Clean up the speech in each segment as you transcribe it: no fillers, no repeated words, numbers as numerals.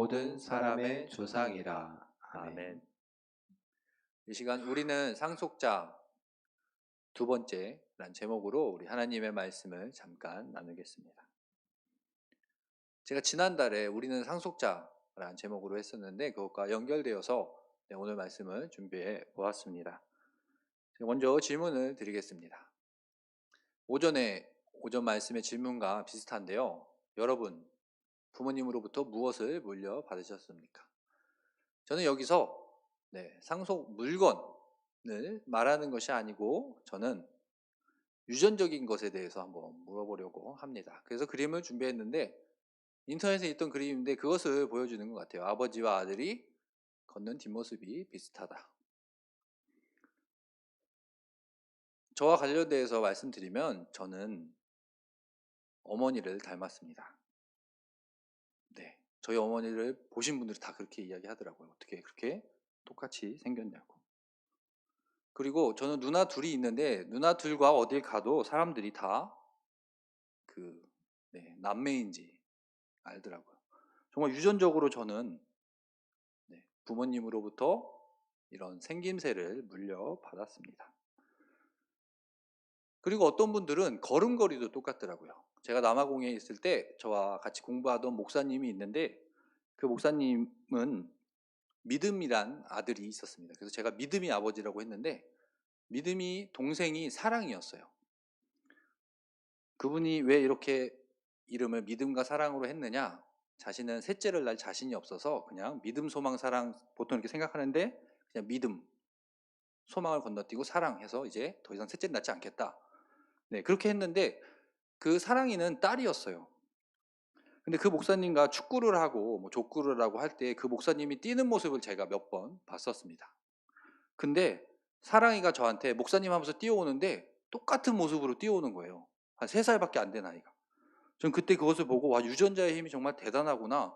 모든 사람의 조상이라. 아멘. 이 시간 우리는 상속자 두 번째란 제목으로 우리 하나님의 말씀을 잠깐 나누겠습니다. 제가 지난달에 우리는 상속자라는 제목으로 했었는데 그것과 연결되어서 오늘 말씀을 준비해 보았습니다. 먼저 질문을 드리겠습니다. 오전 말씀의 질문과 비슷한데요. 여러분, 부모님으로부터 무엇을 물려받으셨습니까? 저는 여기서 상속 물건을 말하는 것이 아니고 저는 유전적인 것에 대해서 한번 물어보려고 합니다. 그래서 그림을 준비했는데 인터넷에 있던 그림인데 그것을 보여주는 것 같아요. 아버지와 아들이 걷는 뒷모습이 비슷하다. 저와 관련돼서 말씀드리면 저는 어머니를 닮았습니다. 네, 저희 어머니를 보신 분들이 다 그렇게 이야기하더라고요. 어떻게 그렇게 똑같이 생겼냐고. 그리고 저는 누나 둘이 있는데 누나 둘과 어딜 가도 사람들이 다 남매인지 알더라고요. 정말 유전적으로 저는 부모님으로부터 이런 생김새를 물려받았습니다. 그리고 어떤 분들은 걸음걸이도 똑같더라고요. 제가 남아공에 있을 때 저와 같이 공부하던 목사님이 있는데 그 목사님은 믿음이란 아들이 있었습니다. 그래서 제가 믿음이 아버지라고 했는데 믿음이 동생이 사랑이었어요. 그분이 왜 이렇게 이름을 믿음과 사랑으로 했느냐? 자신은 셋째를 낳을 자신이 없어서 그냥 믿음, 소망, 사랑 보통 이렇게 생각하는데 그냥 믿음, 소망을 건너뛰고 사랑해서 이제 더 이상 셋째를 낳지 않겠다. 네, 그렇게 했는데 그 사랑이는 딸이었어요. 근데 그 목사님과 축구를 하고 뭐 족구를 하고 할 때 그 목사님이 뛰는 모습을 제가 몇 번 봤었습니다. 근데 사랑이가 저한테 목사님 하면서 뛰어오는데 똑같은 모습으로 뛰어오는 거예요. 한 3살밖에 안 된 아이가. 전 그때 그것을 보고 와, 유전자의 힘이 정말 대단하구나.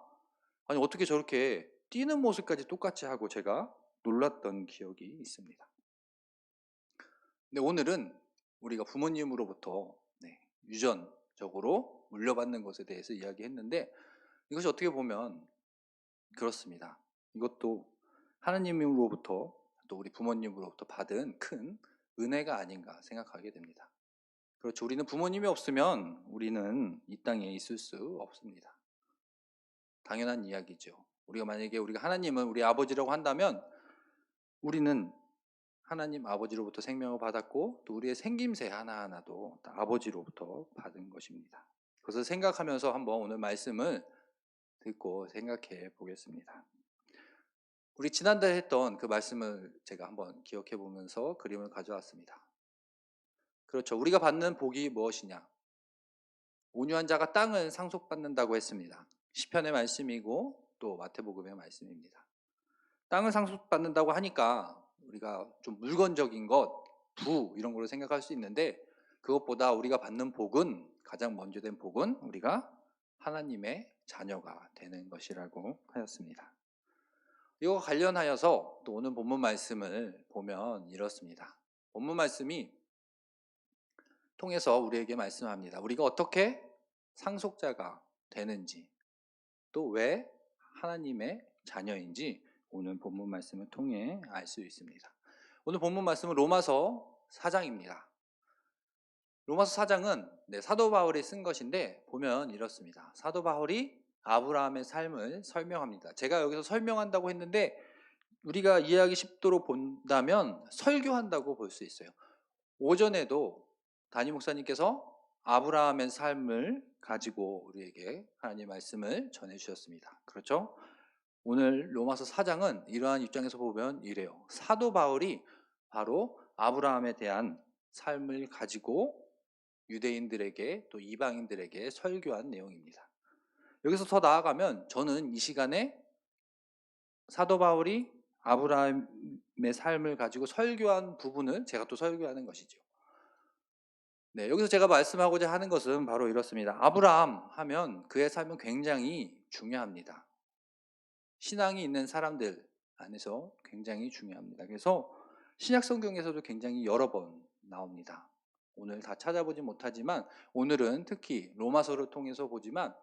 아니 어떻게 저렇게 뛰는 모습까지 똑같이 하고 제가 놀랐던 기억이 있습니다. 근데 오늘은 우리가 부모님으로부터 유전적으로 물려받는 것에 대해서 이야기했는데 이것이 어떻게 보면 그렇습니다. 이것도 하나님으로부터 또 우리 부모님으로부터 받은 큰 은혜가 아닌가 생각하게 됩니다. 그렇죠. 우리는 부모님이 없으면 우리는 이 땅에 있을 수 없습니다. 당연한 이야기죠. 우리가 하나님은 우리 아버지라고 한다면 우리는 하나님 아버지로부터 생명을 받았고 또 우리의 생김새 하나하나도 다 아버지로부터 받은 것입니다. 그것을 생각하면서 한번 오늘 말씀을 듣고 생각해 보겠습니다. 우리 지난달에 했던 그 말씀을 제가 한번 기억해 보면서 그림을 가져왔습니다. 그렇죠. 우리가 받는 복이 무엇이냐? 온유한 자가 땅을 상속받는다고 했습니다. 시편의 말씀이고 또 마태복음의 말씀입니다. 땅을 상속받는다고 하니까 우리가 좀 물건적인 것, 부 이런 걸로 생각할 수 있는데 그것보다 우리가 받는 복은 가장 먼저 된 복은 우리가 하나님의 자녀가 되는 것이라고 하였습니다. 이와 관련하여서 또 오늘 본문 말씀을 보면 이렇습니다. 본문 말씀이 통해서 우리에게 말씀합니다. 우리가 어떻게 상속자가 되는지 또 왜 하나님의 자녀인지 오늘 본문 말씀을 통해 알 수 있습니다. 오늘 본문 말씀은 로마서 4장입니다. 로마서 4장은 사도 바울이 쓴 것인데 보면 이렇습니다. 사도 바울이 아브라함의 삶을 설명합니다. 제가 여기서 설명한다고 했는데 우리가 이해하기 쉽도록 본다면 설교한다고 볼 수 있어요. 오전에도 담임 목사님께서 아브라함의 삶을 가지고 우리에게 하나님의 말씀을 전해주셨습니다. 그렇죠? 오늘 로마서 4장은 이러한 입장에서 보면 이래요. 사도 바울이 바로 아브라함에 대한 삶을 가지고 유대인들에게 또 이방인들에게 설교한 내용입니다. 여기서 더 나아가면 저는 이 시간에 사도 바울이 아브라함의 삶을 가지고 설교한 부분을 제가 또 설교하는 것이죠. 여기서 제가 말씀하고자 하는 것은 바로 이렇습니다. 아브라함 하면 그의 삶은 굉장히 중요합니다. 신앙이 있는 사람들 안에서 굉장히 중요합니다. 그래서 신약 성경에서도 굉장히 여러 번 나옵니다. 오늘 다 찾아보지 못하지만 오늘은 특히 로마서를 통해서 보지만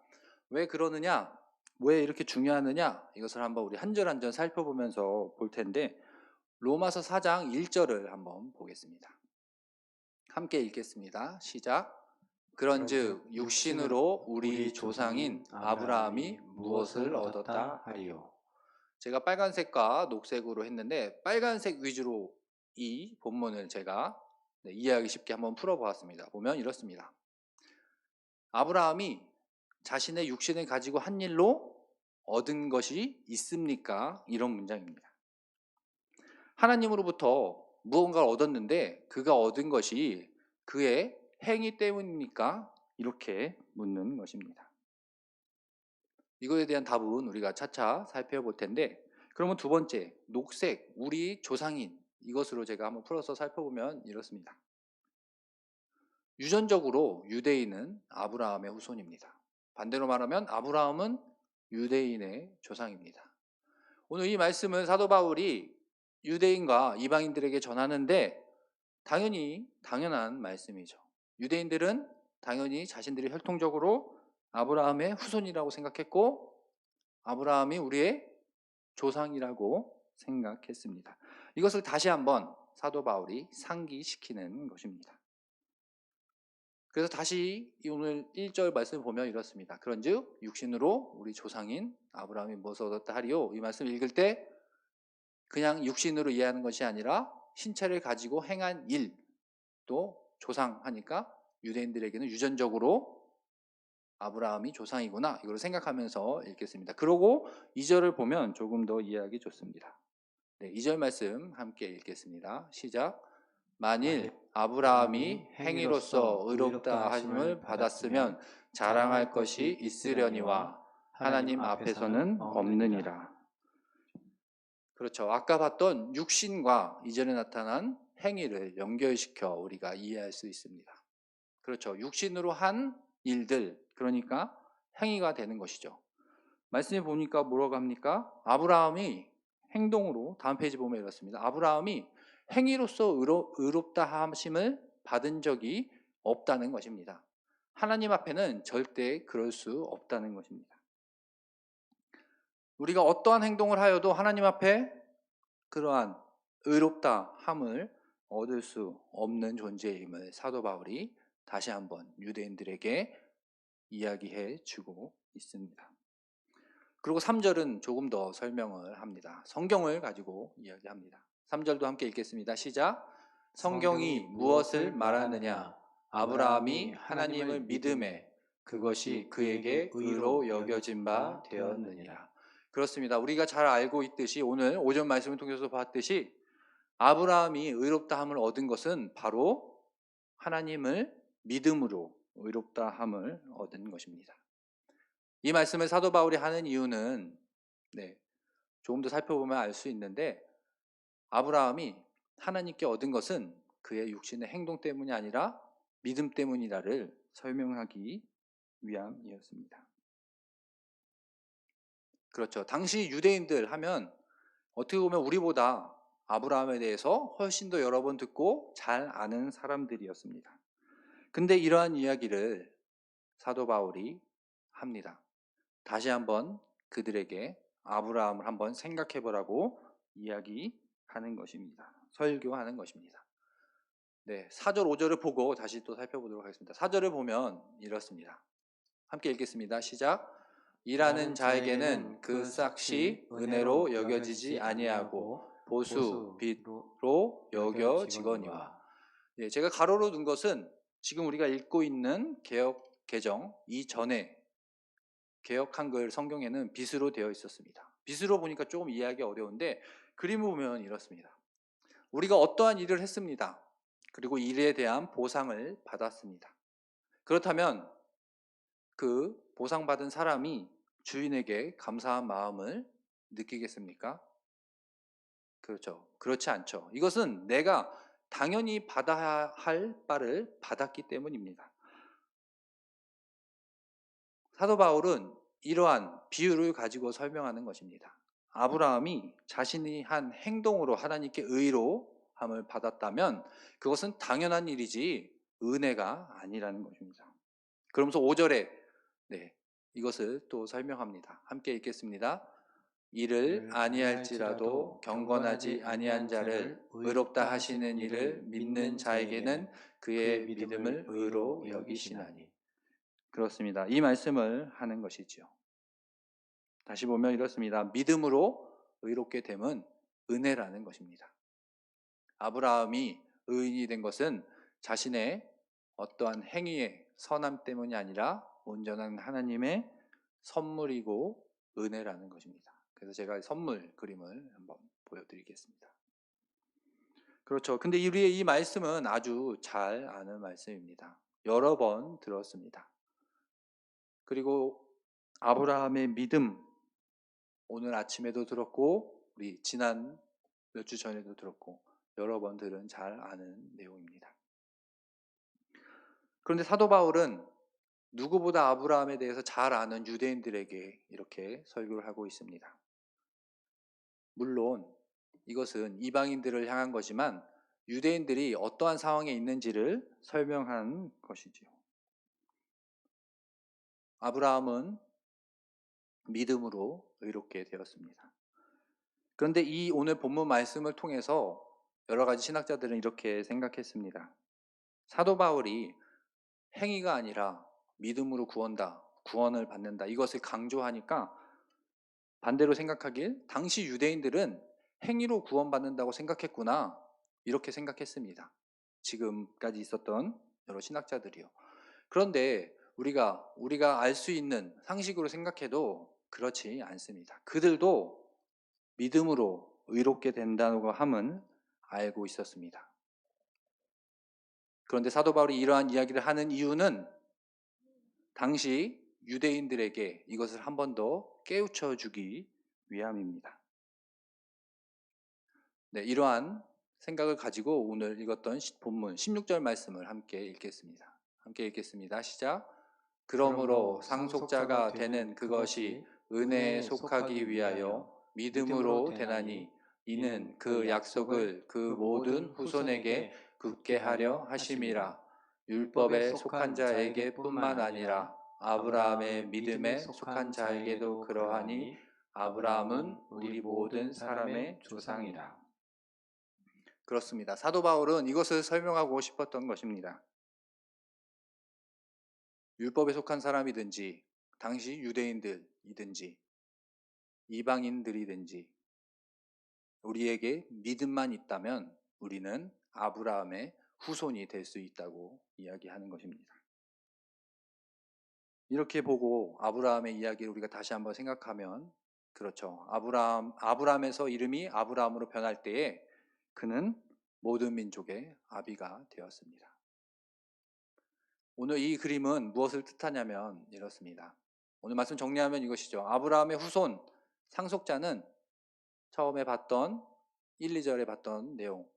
왜 그러느냐? 왜 이렇게 중요하느냐? 이것을 한번 우리 한 절 한 절 살펴보면서 볼 텐데 로마서 4장 1절을 한번 보겠습니다. 함께 읽겠습니다. 시작. 그런즉 육신으로 우리 조상인 아브라함이 무엇을 얻었다 하리요. 제가 빨간색과 녹색으로 했는데 빨간색 위주로 이 본문을 제가 이해하기 쉽게 한번 풀어보았습니다. 보면 이렇습니다. 아브라함이 자신의 육신을 가지고 한 일로 얻은 것이 있습니까? 이런 문장입니다. 하나님으로부터 무언가를 얻었는데 그가 얻은 것이 그의 행위 때문입니까? 이렇게 묻는 것입니다. 이거에 대한 답은 우리가 차차 살펴볼 텐데, 그러면 두 번째, 녹색, 우리 조상인, 이것으로 제가 한번 풀어서 살펴보면 이렇습니다. 유전적으로 유대인은 아브라함의 후손입니다. 반대로 말하면 아브라함은 유대인의 조상입니다. 오늘 이 말씀은 사도 바울이 유대인과 이방인들에게 전하는데 당연한 말씀이죠. 유대인들은 당연히 자신들이 혈통적으로 아브라함의 후손이라고 생각했고 아브라함이 우리의 조상이라고 생각했습니다. 이것을 다시 한번 사도 바울이 상기시키는 것입니다. 그래서 다시 오늘 1절 말씀을 보면 이렇습니다. 그런즉 육신으로 우리 조상인 아브라함이 무엇을 얻었다 하리요. 이 말씀 읽을 때 그냥 육신으로 이해하는 것이 아니라 신체를 가지고 행한 일, 또 조상하니까 유대인들에게는 유전적으로 아브라함이 조상이구나, 이걸 생각하면서 읽겠습니다. 그러고 2절을 보면 조금 더 이해하기 좋습니다. 네, 2절 말씀 함께 읽겠습니다. 시작. 만일 아브라함이 행위로서 의롭다 하심을 받았으면 자랑할 것이 있으려니와 하나님 앞에서는 없느니라. 그렇죠. 아까 봤던 육신과 이전에 나타난 행위를 연결시켜 우리가 이해할 수 있습니다. 그렇죠. 육신으로 한 일들, 그러니까 행위가 되는 것이죠. 말씀에 보니까 뭐라고 합니까? 아브라함이 행동으로, 다음 페이지 보면 이렇습니다. 아브라함이 행위로서 의롭다 하심을 받은 적이 없다는 것입니다. 하나님 앞에는 절대 그럴 수 없다는 것입니다. 우리가 어떠한 행동을 하여도 하나님 앞에 그러한 의롭다 함을 얻을 수 없는 존재임을 사도 바울이 다시 한번 유대인들에게 이야기해 주고 있습니다. 그리고 3절은 조금 더 설명을 합니다. 성경을 가지고 이야기합니다. 3절도 함께 읽겠습니다. 시작. 성경이 무엇을 말하느냐? 아브라함이 하나님을 믿음에 그것이 그에게 의로 여겨진 바 되었느니라. 그렇습니다. 우리가 잘 알고 있듯이 오늘 오전 말씀을 통해서 봤듯이 아브라함이 의롭다함을 얻은 것은 바로 하나님을 믿음으로 의롭다함을 얻은 것입니다. 이 말씀을 사도 바울이 하는 이유는 조금 더 살펴보면 알 수 있는데 아브라함이 하나님께 얻은 것은 그의 육신의 행동 때문이 아니라 믿음 때문이라를 설명하기 위함이었습니다. 그렇죠. 당시 유대인들 하면 어떻게 보면 우리보다 아브라함에 대해서 훨씬 더 여러 번 듣고 잘 아는 사람들이었습니다. 근데 이러한 이야기를 사도 바울이 합니다. 다시 한번 그들에게 아브라함을 한번 생각해 보라고 이야기하는 것입니다. 설교하는 것입니다. 4절 5절을 보고 다시 또 살펴보도록 하겠습니다. 4절을 보면 이렇습니다. 함께 읽겠습니다. 시작. 일하는 자에게는 그 싹시 은혜로 여겨지지 아니하고 보수 빚로 여겨지거니와. 제가 가로로 둔 것은 지금 우리가 읽고 있는 개역 개정 이전에 개역 한글 성경에는 빚으로 되어 있었습니다. 빚으로 보니까 조금 이해하기 어려운데 그림을 보면 이렇습니다. 우리가 어떠한 일을 했습니다. 그리고 일에 대한 보상을 받았습니다. 그렇다면 그 보상받은 사람이 주인에게 감사한 마음을 느끼겠습니까? 그렇죠. 그렇지 않죠. 이것은 내가 당연히 받아야 할 바를 받았기 때문입니다. 사도 바울은 이러한 비유를 가지고 설명하는 것입니다. 아브라함이 자신이 한 행동으로 하나님께 의로함을 받았다면 그것은 당연한 일이지 은혜가 아니라는 것입니다. 그러면서 5절에 이것을 또 설명합니다. 함께 읽겠습니다. 이를 아니할지라도 경건하지 아니한 자를 의롭다 하시는 이를 믿는 자에게는 그의 믿음을 의로 여기시나니. 그렇습니다. 이 말씀을 하는 것이지요. 다시 보면 이렇습니다. 믿음으로 의롭게 됨은 은혜라는 것입니다. 아브라함이 의인이 된 것은 자신의 어떠한 행위의 선함 때문이 아니라 온전한 하나님의 선물이고 은혜라는 것입니다. 그래서 제가 선물 그림을 한번 보여드리겠습니다. 그렇죠. 근데 우리의 이 말씀은 아주 잘 아는 말씀입니다. 여러 번 들었습니다. 그리고 아브라함의 믿음, 오늘 아침에도 들었고 우리 지난 몇 주 전에도 들었고 여러 번 들은 잘 아는 내용입니다. 그런데 사도 바울은 누구보다 아브라함에 대해서 잘 아는 유대인들에게 이렇게 설교를 하고 있습니다. 물론 이것은 이방인들을 향한 거지만 유대인들이 어떠한 상황에 있는지를 설명한 것이지요. 아브라함은 믿음으로 의롭게 되었습니다. 그런데 이 오늘 본문 말씀을 통해서 여러 가지 신학자들은 이렇게 생각했습니다. 사도 바울이 행위가 아니라 믿음으로 구원을 받는다, 이것을 강조하니까 반대로 생각하길 당시 유대인들은 행위로 구원받는다고 생각했구나, 이렇게 생각했습니다. 지금까지 있었던 여러 신학자들이요. 그런데 우리가 알 수 있는 상식으로 생각해도 그렇지 않습니다. 그들도 믿음으로 의롭게 된다고 함은 알고 있었습니다. 그런데 사도 바울이 이러한 이야기를 하는 이유는 당시 유대인들에게 이것을 한 번 더 깨우쳐 주기 위함입니다. 네, 이러한 생각을 가지고 오늘 읽었던 본문 16절 말씀을 함께 읽겠습니다. 시작. 그러므로 상속자가 되는 그것이 은혜에 속하기 위하여 믿음으로 되나니 이는 그 약속을 그 모든 후손에게 굳게 하려 하심이라. 율법에 속한 자에게 뿐만 아니라 아브라함의 믿음에 속한 자에게도 그러하니 아브라함은 우리 모든 사람의 조상이라. 그렇습니다. 사도 바울은 이것을 설명하고 싶었던 것입니다. 율법에 속한 사람이든지 당시 유대인들이든지 이방인들이든지 우리에게 믿음만 있다면 우리는 아브라함의 후손이 될 수 있다고 이야기하는 것입니다. 이렇게 보고 아브라함의 이야기를 우리가 다시 한번 생각하면, 그렇죠. 아브라함에서 이름이 아브라함으로 변할 때에 그는 모든 민족의 아비가 되었습니다. 오늘 이 그림은 무엇을 뜻하냐면 이렇습니다. 오늘 말씀 정리하면 이것이죠. 아브라함의 후손, 상속자는 처음에 봤던 1, 2절에 봤던 내용,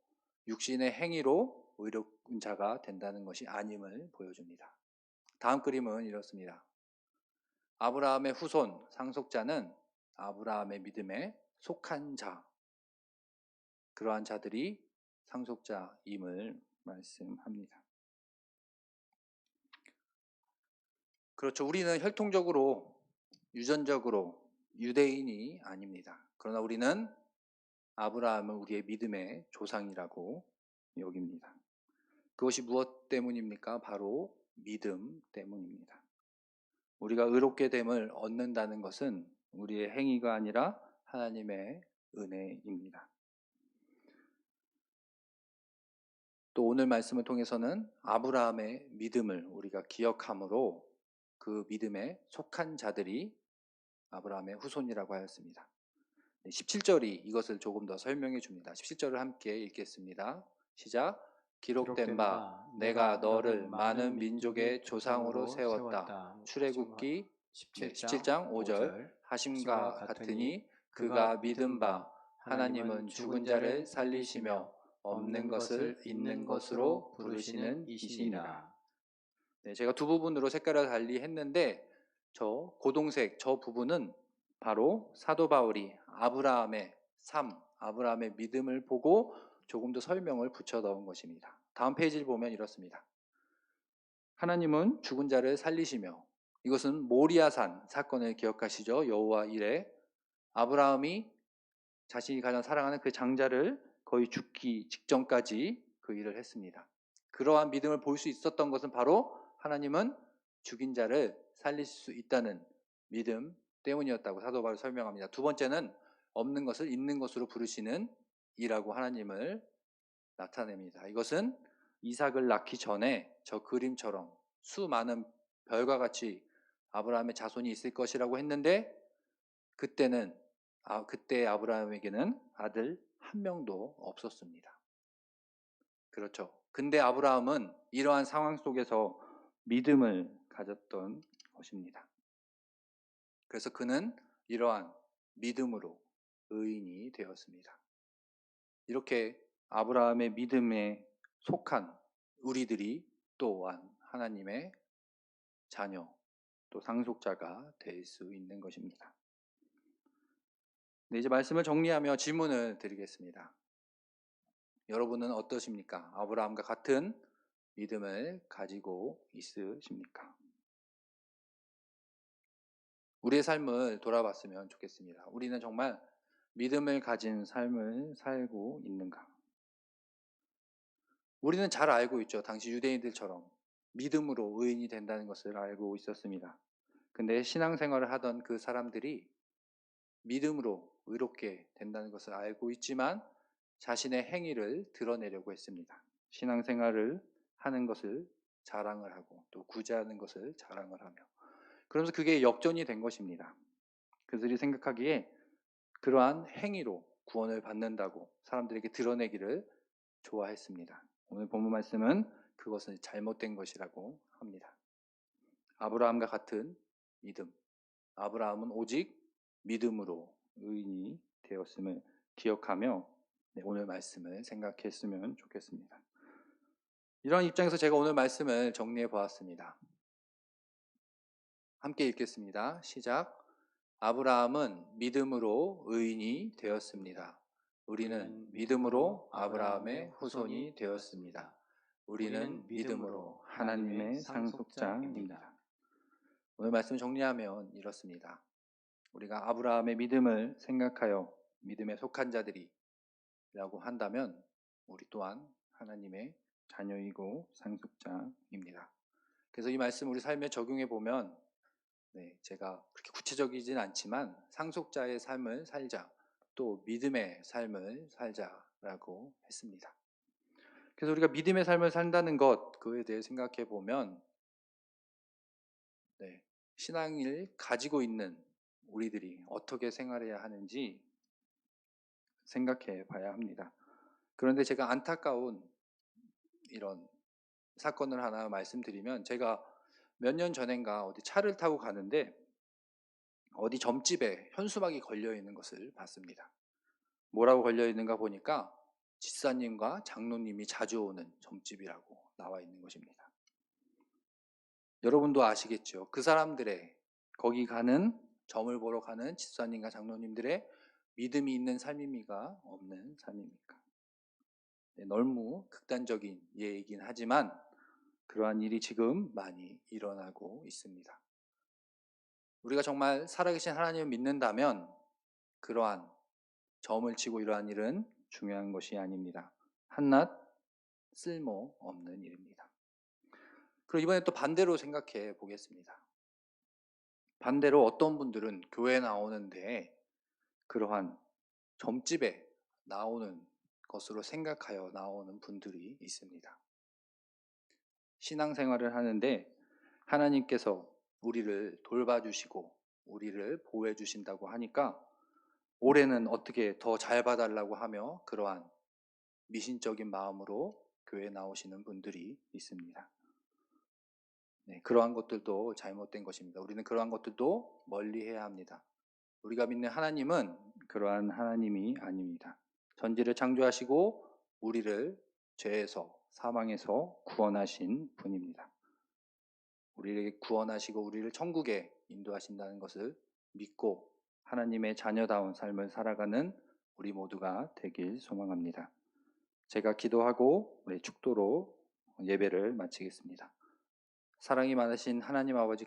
육신의 행위로 의로운 자가 된다는 것이 아님을 보여줍니다. 다음 그림은 이렇습니다. 아브라함의 후손, 상속자는 아브라함의 믿음에 속한 자, 그러한 자들이 상속자임을 말씀합니다. 그렇죠. 우리는 혈통적으로, 유전적으로 유대인이 아닙니다. 그러나 우리는 아브라함은 우리의 믿음의 조상이라고 여깁니다. 그것이 무엇 때문입니까? 바로 믿음 때문입니다. 우리가 의롭게 됨을 얻는다는 것은 우리의 행위가 아니라 하나님의 은혜입니다. 또 오늘 말씀을 통해서는 아브라함의 믿음을 우리가 기억함으로 그 믿음에 속한 자들이 아브라함의 후손이라고 하였습니다. 17절이 이것을 조금 더 설명해 줍니다. 17절을 함께 읽겠습니다. 시작. 기록된 바 내가 너를 많은 민족의 조상으로 세웠다. 출애굽기 17장 5절 하심과 같으니 그가 믿은 바 하나님은 죽은 자를 살리시며 없는 것을 있는 것으로 부르시는 이시니라. 네, 제가 두 부분으로 색깔을 달리 했는데 저 고동색 저 부분은 바로 사도 바울이 아브라함의 삶, 아브라함의 믿음을 보고 조금 더 설명을 붙여 넣은 것입니다. 다음 페이지를 보면 이렇습니다. 하나님은 죽은 자를 살리시며 이것은 모리아산 사건을 기억하시죠? 여호와 일에 아브라함이 자신이 가장 사랑하는 그 장자를 거의 죽기 직전까지 그 일을 했습니다. 그러한 믿음을 볼 수 있었던 것은 바로 하나님은 죽인 자를 살릴 수 있다는 믿음 때문이었다고 사도 바울이 설명합니다. 두 번째는 없는 것을 있는 것으로 부르시는 이라고 하나님을 나타냅니다. 이것은 이삭을 낳기 전에 저 그림처럼 수많은 별과 같이 아브라함의 자손이 있을 것이라고 했는데 그때 아브라함에게는 아들 한 명도 없었습니다. 그렇죠. 근데 아브라함은 이러한 상황 속에서 믿음을 가졌던 것입니다. 그래서 그는 이러한 믿음으로 의인이 되었습니다. 이렇게 아브라함의 믿음에 속한 우리들이 또한 하나님의 자녀, 또 상속자가 될 수 있는 것입니다. 네, 이제 말씀을 정리하며 질문을 드리겠습니다. 여러분은 어떠십니까? 아브라함과 같은 믿음을 가지고 있으십니까? 우리의 삶을 돌아봤으면 좋겠습니다. 우리는 정말 믿음을 가진 삶을 살고 있는가? 우리는 잘 알고 있죠. 당시 유대인들처럼 믿음으로 의인이 된다는 것을 알고 있었습니다. 근데 신앙생활을 하던 그 사람들이 믿음으로 의롭게 된다는 것을 알고 있지만 자신의 행위를 드러내려고 했습니다. 신앙생활을 하는 것을 자랑을 하고 또 구제하는 것을 자랑을 하며, 그러면서 그게 역전이 된 것입니다. 그들이 생각하기에 그러한 행위로 구원을 받는다고 사람들에게 드러내기를 좋아했습니다. 오늘 본문 말씀은 그것은 잘못된 것이라고 합니다. 아브라함과 같은 믿음, 아브라함은 오직 믿음으로 의인이 되었음을 기억하며 오늘 말씀을 생각했으면 좋겠습니다. 이런 입장에서 제가 오늘 말씀을 정리해 보았습니다. 함께 읽겠습니다. 시작. 아브라함은 믿음으로 의인이 되었습니다. 우리는 믿음으로 아브라함의 후손이 되었습니다. 우리는 믿음으로 하나님의 상속자입니다. 오늘 말씀 정리하면 이렇습니다. 우리가 아브라함의 믿음을 생각하여 믿음에 속한 자들이라고 한다면 우리 또한 하나님의 자녀이고 상속자입니다. 그래서 이 말씀 우리 삶에 적용해 보면 제가 그렇게 구체적이진 않지만 상속자의 삶을 살자, 또 믿음의 삶을 살자라고 했습니다. 그래서 우리가 믿음의 삶을 산다는 것, 그에 대해 생각해 보면 신앙을 가지고 있는 우리들이 어떻게 생활해야 하는지 생각해 봐야 합니다. 그런데 제가 안타까운 이런 사건을 하나 말씀드리면, 제가 몇 년 전인가 어디 차를 타고 가는데 어디 점집에 현수막이 걸려 있는 것을 봤습니다. 뭐라고 걸려 있는가 보니까 집사님과 장로님이 자주 오는 점집이라고 나와 있는 것입니다. 여러분도 아시겠죠? 그 사람들의 거기 가는 점을 보러 가는 집사님과 장로님들의 믿음이 있는 삶입니까? 없는 삶입니까? 너무 극단적인 예이긴 하지만 그러한 일이 지금 많이 일어나고 있습니다. 우리가 정말 살아계신 하나님을 믿는다면 그러한 점을 치고 이러한 일은 중요한 것이 아닙니다. 한낱 쓸모없는 일입니다. 그리고 이번에 또 반대로 생각해 보겠습니다. 반대로 어떤 분들은 교회에 나오는데 그러한 점집에 나오는 것으로 생각하여 나오는 분들이 있습니다. 신앙생활을 하는데 하나님께서 우리를 돌봐주시고 우리를 보호해 주신다고 하니까 올해는 어떻게 더 잘 봐달라고 하며 그러한 미신적인 마음으로 교회에 나오시는 분들이 있습니다. 그러한 것들도 잘못된 것입니다. 우리는 그러한 것들도 멀리해야 합니다. 우리가 믿는 하나님은 그러한 하나님이 아닙니다. 전지를 창조하시고 우리를 죄에서 사망에서 구원하신 분입니다. 우리를 구원하시고 우리를 천국에 인도하신다는 것을 믿고 하나님의 자녀다운 삶을 살아가는 우리 모두가 되길 소망합니다. 제가 기도하고 우리 축도로 예배를 마치겠습니다. 사랑이 많으신 하나님 아버지,